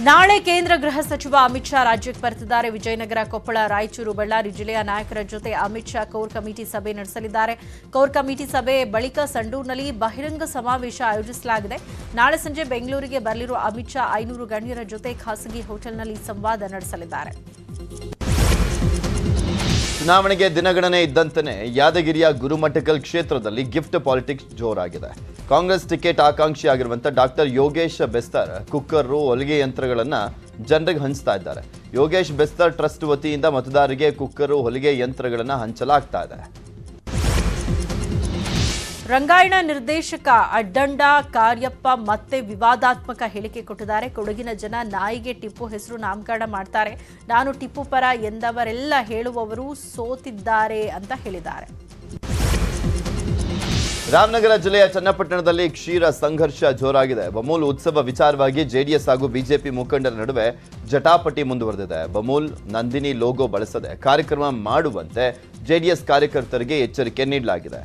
ನಾಳೆ ಕೇಂದ್ರ ಗೃಹ ಸಚಿವ ಅಮಿತ್ ಶಾ ರಾಜ್ಯಕ್ಕೆ ಬರ್ತಿದ್ದಾರೆ. ವಿಜಯನಗರ, ಕೊಪ್ಪಳ, ರಾಯಚೂರು, ಬಳ್ಳಾರಿ ಜಿಲ್ಲೆಯ ನಾಯಕರ ಜೊತೆ ಅಮಿತ್ ಶಾ ಕೋರ್ ಕಮಿಟಿ ಸಭೆ ನಡೆಸಲಿದ್ದಾರೆ. ಕೋರ್ ಕಮಿಟಿ ಸಭೆ ಬಳಿಕ ಸಂಡೂರಿನಲ್ಲಿ ಬಹಿರಂಗ ಸಮಾವೇಶ ಆಯೋಜಿಸಲಾಗಿದೆ. ನಾಳೆ ಸಂಜೆ ಬೆಂಗಳೂರಿಗೆ ಬರಲಿರುವ ಅಮಿತ್ ಶಾ 500 ಗಣ್ಯರ ಜೊತೆ ಖಾಸಗಿ ಹೋಟೆಲ್ನಲ್ಲಿ ಸಂವಾದ ನಡೆಸಲಿದ್ದಾರೆ. ಚುನಾವಣೆಗೆ ದಿನಗಣನೆ ಇದ್ದಂತೆಯೇ ಯಾದಗಿರಿಯ ಗುರುಮಠಕಲ್ ಕ್ಷೇತ್ರದಲ್ಲಿ ಗಿಫ್ಟ್ ಪಾಲಿಟಿಕ್ಸ್ ಜೋರಾಗಿದೆ. ಕಾಂಗ್ರೆಸ್ ಟಿಕೆಟ್ ಆಕಾಂಕ್ಷಿಯಾಗಿರುವಂತಹ ಡಾಕ್ಟರ್ ಯೋಗೇಶ್ ಬೆಸ್ತರ್ ಕುಕ್ಕರ್, ಹೊಲಿಗೆ ಯಂತ್ರಗಳನ್ನು ಜನರಿಗೆ ಹಂಚ್ತಾ ಇದ್ದಾರೆ. ಯೋಗೇಶ್ ಬೆಸ್ತರ್ ಟ್ರಸ್ಟ್ ವತಿಯಿಂದ ಮತದಾರರಿಗೆ ಕುಕ್ಕರ್, ಹೊಲಿಗೆ ಯಂತ್ರಗಳನ್ನು ಹಂಚಲಾಗ್ತಾ ಇದೆ. ರಂಗಾಯಣ ನಿರ್ದೇಶಕ ಅಡ್ಡಂಡ ಕಾರ್ಯಪ್ಪ ಮತ್ತೆ ವಿವಾದಾತ್ಮಕ ಹೇಳಿಕೆ ಕೊಟ್ಟಿದ್ದಾರೆ. ಕೊಡಗಿನ ಜನ ನಾಯಿಗೆ ಟಿಪ್ಪು ಹೆಸರು ನಾಮಕರಣ ಮಾಡ್ತಾರೆ. ನಾನು ಟಿಪ್ಪು ಪರ ಎಂದವರೆಲ್ಲ ಹೇಳುವವರು ಸೋತಿದ್ದಾರೆ ಅಂತ ಹೇಳಿದ್ದಾರೆ. ರಾಮನಗರ ಜಿಲ್ಲೆಯ ಚನ್ನಪಟ್ಟಣದಲ್ಲಿ ಕ್ಷೀರ ಸಂಘರ್ಷ ಜೋರಾಗಿದೆ. ಬಮೂಲ್ ಉತ್ಸವ ವಿಚಾರವಾಗಿ ಜೆಡಿಎಸ್ ಹಾಗೂ ಬಿಜೆಪಿ ಮುಖಂಡರ ನಡುವೆ ಜಟಾಪಟಿ ಮುಂದುವರೆದಿದೆ. ಬಮೂಲ್ ನಂದಿನಿ ಲೋಗೋ ಬಳಸದೆ ಕಾರ್ಯಕ್ರಮ ಮಾಡುವಂತೆ ಜೆಡಿಎಸ್ ಕಾರ್ಯಕರ್ತರಿಗೆ ಎಚ್ಚರಿಕೆ ನೀಡಲಾಗಿದೆ.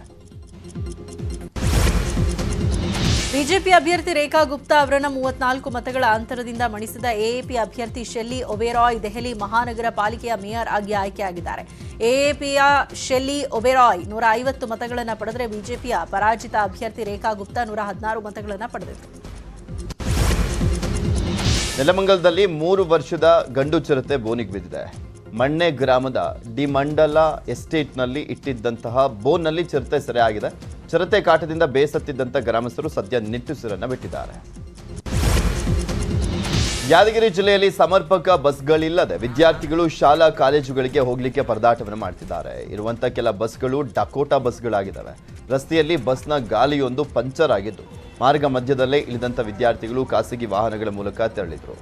ಬಿಜೆಪಿ ಅಭ್ಯರ್ಥಿ ರೇಖಾ ಗುಪ್ತಾ ಅವರನ್ನು 34 ಮತಗಳ ಅಂತರದಿಂದ ಮಣಿಸಿದ ಎಎಪಿ ಅಭ್ಯರ್ಥಿ ಶೆಲ್ಲಿ ಒಬೆರಾಯ್ ದೆಹಲಿ ಮಹಾನಗರ ಪಾಲಿಕೆಯ ಮೇಯರ್ ಆಗಿ ಆಯ್ಕೆಯಾಗಿದ್ದಾರೆ. ಎಎಪಿಯ ಶೆಲ್ಲಿ ಒಬೆರಾಯ್ 150 ಮತಗಳನ್ನು ಪಡೆದರೆ ಬಿಜೆಪಿಯ ಪರಾಜಿತ ಅಭ್ಯರ್ಥಿ ರೇಖಾ ಗುಪ್ತಾ 116 ಮತಗಳನ್ನು ಪಡೆದಿದ್ದರು. ನೆಲಮಂಗಲದಲ್ಲಿ 3 ವರ್ಷದ ಗಂಡು ಚಿರತೆ ಬೋನಿಗೆ ಬಿದ್ದಿದೆ. ಮಣ್ಣೆ ಗ್ರಾಮದ ಡಿಮಂಡಲ ಎಸ್ಟೇಟ್ನಲ್ಲಿ ಇಟ್ಟಿದ್ದಂತಹ ಬೋನ್ನಲ್ಲಿ ಚಿರತೆ ಸೆರೆಯಾಗಿದೆ. ಚಿರತೆ ಕಾಟದಿಂದ ಬೇಸತ್ತಿದ್ದಂಥ ಗ್ರಾಮಸ್ಥರು ಸದ್ಯ ನಿಟ್ಟುಸಿರನ್ನು ಬಿಟ್ಟಿದ್ದಾರೆ. ಯಾದಗಿರಿ ಜಿಲ್ಲೆಯಲ್ಲಿ ಸಮರ್ಪಕ ಬಸ್ಗಳಿಲ್ಲದೆ ವಿದ್ಯಾರ್ಥಿಗಳು ಶಾಲಾ ಕಾಲೇಜುಗಳಿಗೆ ಹೋಗಲಿಕ್ಕೆ ಪರದಾಟವನ್ನು ಮಾಡ್ತಿದ್ದಾರೆ. ಇರುವಂಥ ಕೆಲ ಬಸ್ಗಳು ಡಕೋಟಾ ಬಸ್ಗಳಾಗಿದ್ದಾವೆ. ರಸ್ತೆಯಲ್ಲಿ ಬಸ್ನ ಗಾಲಿಯೊಂದು ಪಂಚರ್ ಆಗಿದ್ದು ಮಾರ್ಗ ಮಧ್ಯದಲ್ಲೇ ಇಳಿದಂಥ ವಿದ್ಯಾರ್ಥಿಗಳು ಖಾಸಗಿ ವಾಹನಗಳ ಮೂಲಕ ತೆರಳಿದರು.